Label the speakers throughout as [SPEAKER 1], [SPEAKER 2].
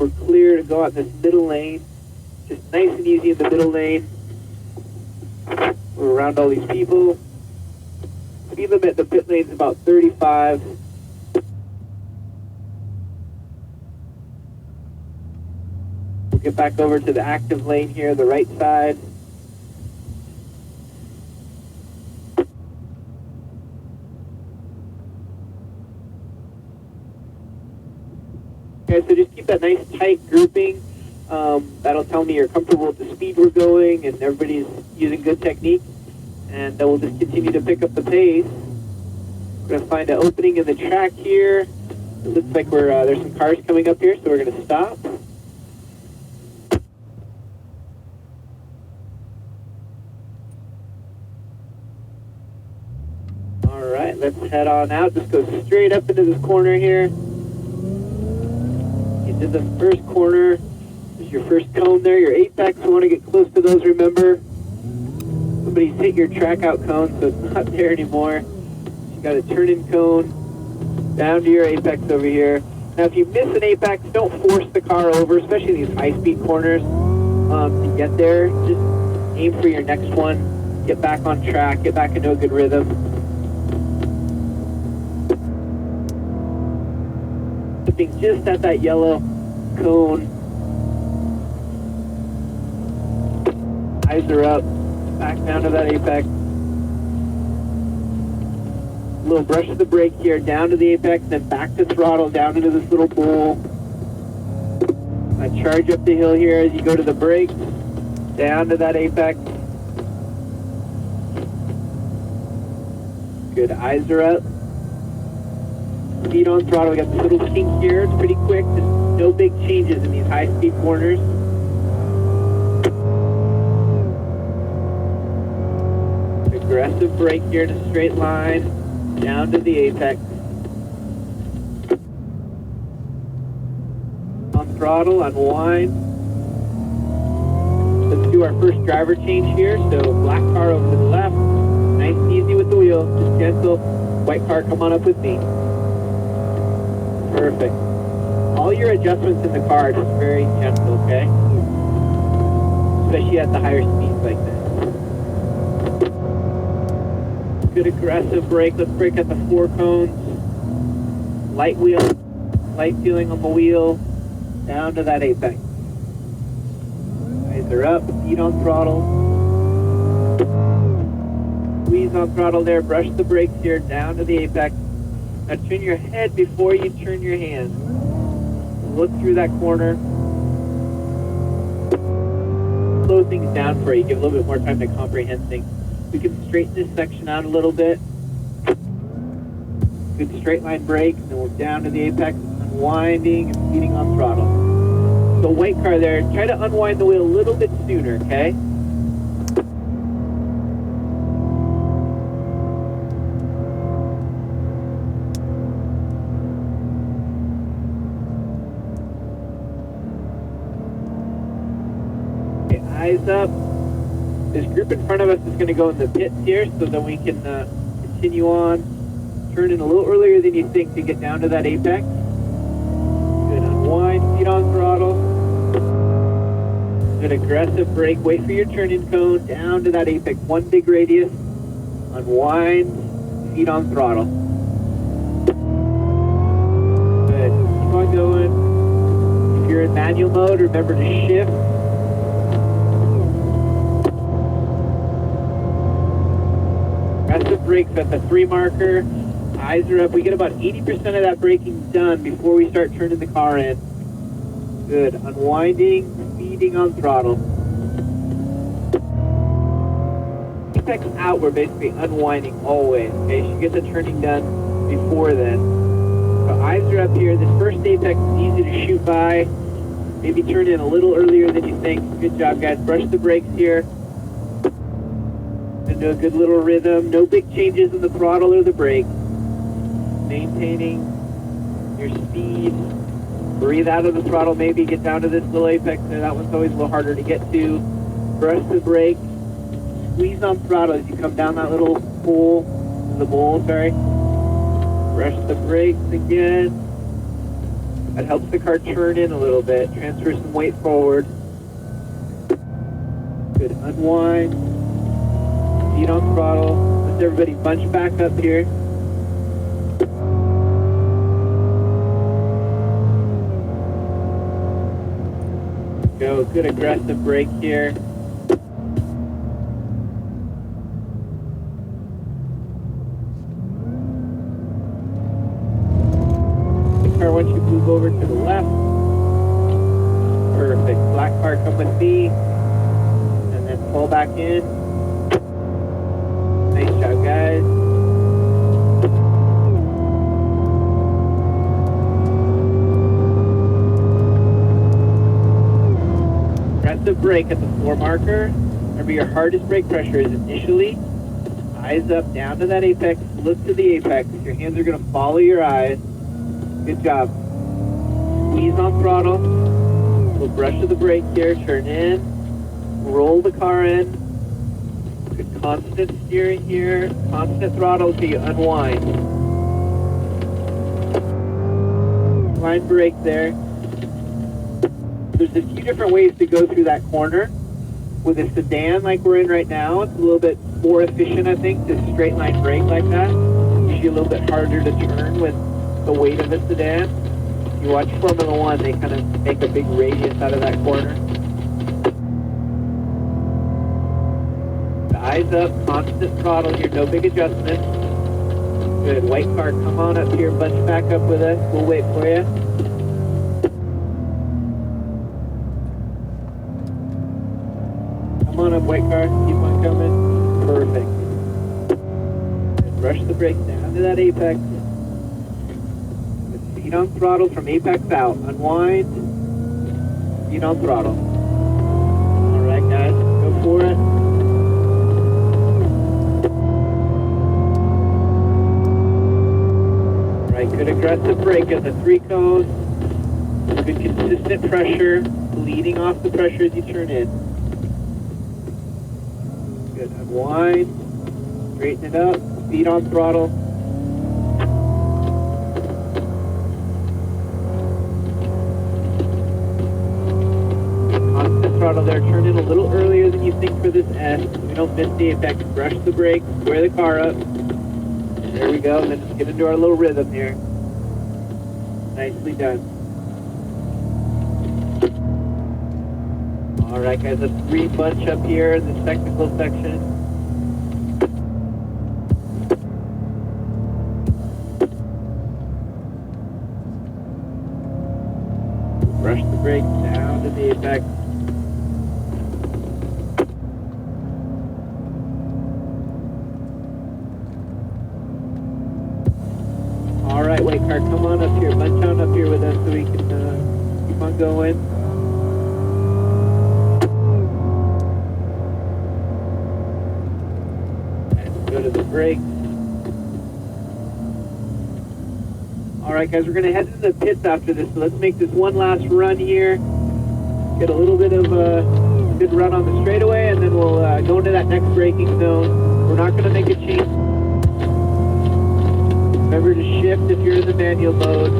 [SPEAKER 1] we're clear to go out in this middle lane. Just nice and easy in the middle lane. We're around all these people. Speed limit at the pit lane is about 35. We'll get back over to the active lane here, the right side. Okay, so just keep that nice tight grouping. That'll tell me you're comfortable with the speed we're going and everybody's using good technique. And then we'll just continue to pick up the pace. We're going to find an opening in the track here. It looks like there's some cars coming up here, so we're going to stop. All right, let's head on out. Just go straight up into this corner here. Into the first corner. This is your first cone there, your apex. You want to get close to those, remember. Somebody's hit your track out cone, so it's not there anymore. You got a turn-in cone down to your apex over here. Now, if you miss an apex, don't force the car over, especially these high-speed corners. To get there, just aim for your next one. Get back on track. Get back into a good rhythm. Looking just at that yellow cone. Eyes are up. Back down to that apex. A little brush of the brake here, down to the apex, then back to throttle, down into this little bowl. I charge up the hill here as you go to the brakes, down to that apex. Good, eyes are up. Speed on throttle, we got this little kink here, it's pretty quick, just no big changes in these high-speed corners. Aggressive brake here in a straight line, down to the apex. On throttle, unwind. Let's do our first driver change here. So black car over to the left, nice and easy with the wheel, just gentle. White car, come on up with me. Perfect. All your adjustments in the car are just very gentle, okay? Especially at the higher speeds like this. Good aggressive brake. Let's brake at the 4 cones. Light wheel, light feeling on the wheel, down to that apex. Eyes are up, feet on throttle. Squeeze on throttle there, brush the brakes here, down to the apex. Now turn your head before you turn your hands. Look through that corner. Slow things down for you, give a little bit more time to comprehend things. We can straighten this section out a little bit. Good straight line brake, and then we're down to the apex, unwinding and feeding on throttle. So white car there, try to unwind the wheel a little bit sooner, okay? Okay, eyes up. This group in front of us is going to go in the pits here, so that we can continue on. Turn in a little earlier than you think to get down to that apex. Good, unwind, feet on throttle. Good aggressive brake, wait for your turn-in cone, down to that apex, one big radius. Unwind, feet on throttle. Good, keep on going. If you're in manual mode, remember to shift. Aggressive brakes at the 3 marker. Eyes are up. We get about 80% of that braking done before we start turning the car in. Good. Unwinding, feeding on throttle. Apex out, we're basically unwinding always. Okay, so you get the turning done before then. So eyes are up here. This first apex is easy to shoot by. Maybe turn in a little earlier than you think. Good job, guys. Brush the brakes here. Into a good little rhythm. No big changes in the throttle or the brake. Maintaining your speed. Breathe out of the throttle, maybe get down to this little apex there. That one's always a little harder to get to. Brush the brake. Squeeze on throttle as you come down that little bowl. Brush the brakes again. That helps the car turn in a little bit, transfer some weight forward. Good, unwind. Feet on throttle. Let's everybody bunch back up here. Go, good aggressive brake here. Once you move over to the left. Perfect. Black car, come with me. And then pull back in. Nice job, guys. Aggressive brake at the 4 marker. Remember, your hardest brake pressure is initially. Eyes up, down to that apex. Look to the apex. Your hands are going to follow your eyes. Good job. Squeeze on throttle. We'll brush to the brake here. Turn in. Roll the car in. Good constant steering here. Constant throttle till you unwind. Line brake there. There's a few different ways to go through that corner. With a sedan like we're in right now, it's a little bit more efficient, I think, to straight line brake like that. Usually a little bit harder to turn with the weight of a sedan. You watch Formula One, they kind of make a big radius out of that corner. The eyes up, constant throttle here, no big adjustment. Good, white car, come on up here, bunch back up with us, we'll wait for you. Come on up, white car, keep on coming. Perfect. And brush the brakes down to that apex. Feet on throttle from apex out. Unwind. Feet on throttle. Alright guys, go for it. Alright, good aggressive brake at the 3 cones. Good consistent pressure. Bleeding off the pressure as you turn in. Good, unwind. Straighten it up. Feet on throttle. Throttle there, turn in a little earlier than you think for this S. We don't miss the apex. Brush the brake, square the car up. There we go, and then just get into our little rhythm here. Nicely done. Alright guys, let's re-bunch up here in this technical section. Brush the brake down to the apex. Alright, white car, come on up here, bunch on up here with us so we can keep on going. And go to the brakes. Alright guys, we're going to head to the pits after this, so let's make this one last run here. Get a little bit of a good run on the straightaway, and then we'll go into that next braking zone. We're not going to make a change. Remember to shift if you're in the manual mode.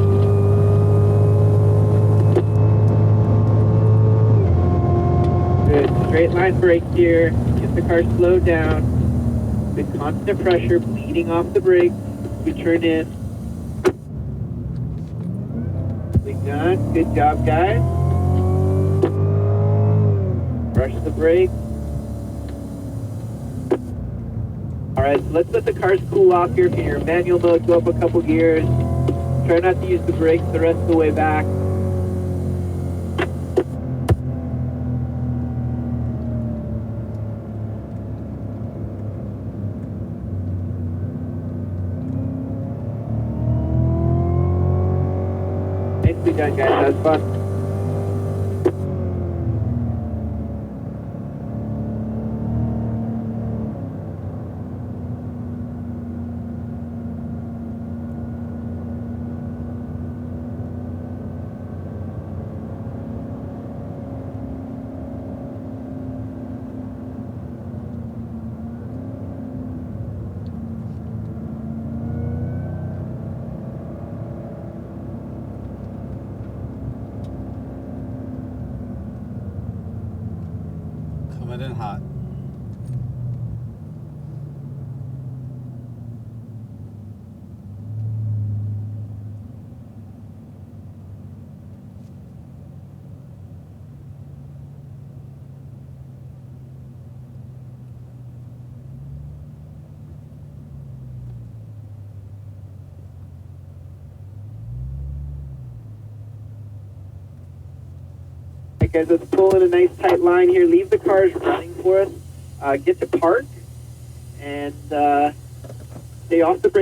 [SPEAKER 1] Good, straight line brake here. Get the car slowed down. Good constant pressure, bleeding off the brakes. We turn in. Done. Good job, guys. Brush the brake. Alright, so let's let the cars cool off here. If you're in manual mode, go up a couple gears. Try not to use the brakes the rest of the way back. Nicely done, guys. That was fun.
[SPEAKER 2] Coming in hot.
[SPEAKER 1] Alright guys, let's pull in a nice tight line here. Leave the cars running for us. Get to park and stay off the brake.